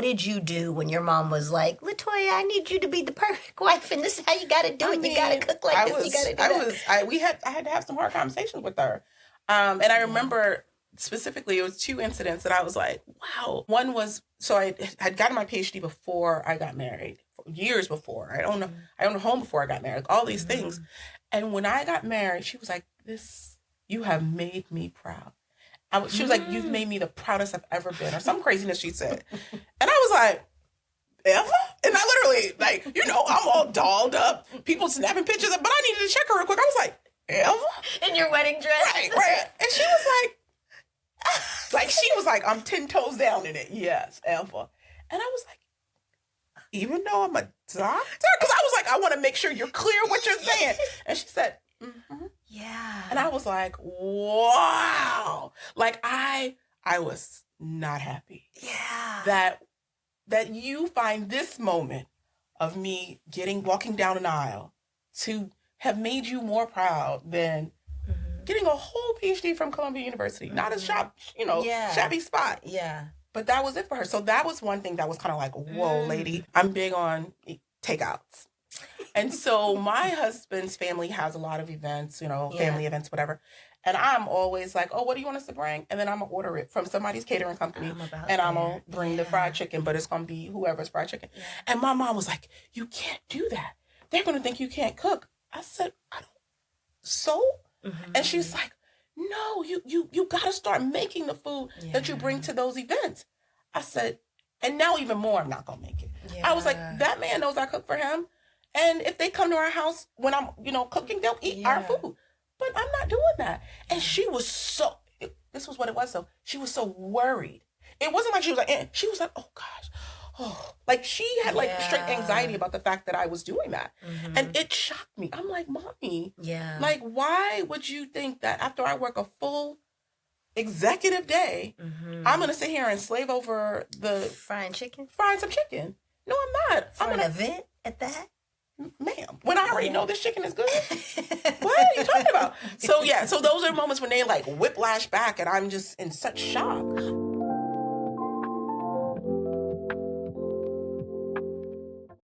did you do when your mom was like, LaToya, I need you to be the perfect wife, and this is how you got to do it. You got to cook like this. You got to do that. I had to have some hard conversations with her. And I remember specifically, it was 2 incidents that I was like, wow. One was, so I had gotten my PhD before I got married, years before. I owned a home before I got married, all these things. And when I got married, she was like, you have made me proud. She was like, you've made me the proudest I've ever been, or some craziness she said. And I was like, ever? And I literally, like, I'm all dolled up, people snapping pictures, but I needed to check her real quick. I was like, ever? In your wedding dress? Right. And she was like, I'm 10 toes down in it. Yes, ever. And I was like, even though I'm a doctor? Because I was like, I want to make sure you're clear what you're saying. And she said, yeah. And I was like, wow. Like, I was not happy. Yeah. That you find this moment of me walking down an aisle to have made you more proud than getting a whole PhD from Columbia University. Not a shabby spot. Yeah. But that was it for her. So that was one thing that was kind of like, whoa, lady. I'm big on takeouts. And so my husband's family has a lot of events, family events, whatever. And I'm always like, oh, what do you want us to bring? And then I'm going to order it from somebody's catering company. I'm going to bring the fried chicken, but it's going to be whoever's fried chicken. Yeah. And my mom was like, you can't do that. They're going to think you can't cook. I said, I don't. So? And she's like, no, you got to start making the food that you bring to those events. I said, and now even more, I'm not going to make it. Yeah. I was like, that man knows I cook for him. And if they come to our house when I'm, cooking, they'll eat our food. But I'm not doing that. And she was this was what it was though. She was so worried. It wasn't like she was like, she was like, oh gosh. Oh, like she had like straight anxiety about the fact that I was doing that. And it shocked me. I'm like, mommy, like, why would you think that after I work a full executive day, I'm going to sit here and slave over frying some chicken? No, I'm not. For an event at that? Ma'am, when I already know this chicken is good. What are you talking about? So those are moments when they like whiplash back and I'm just in such shock.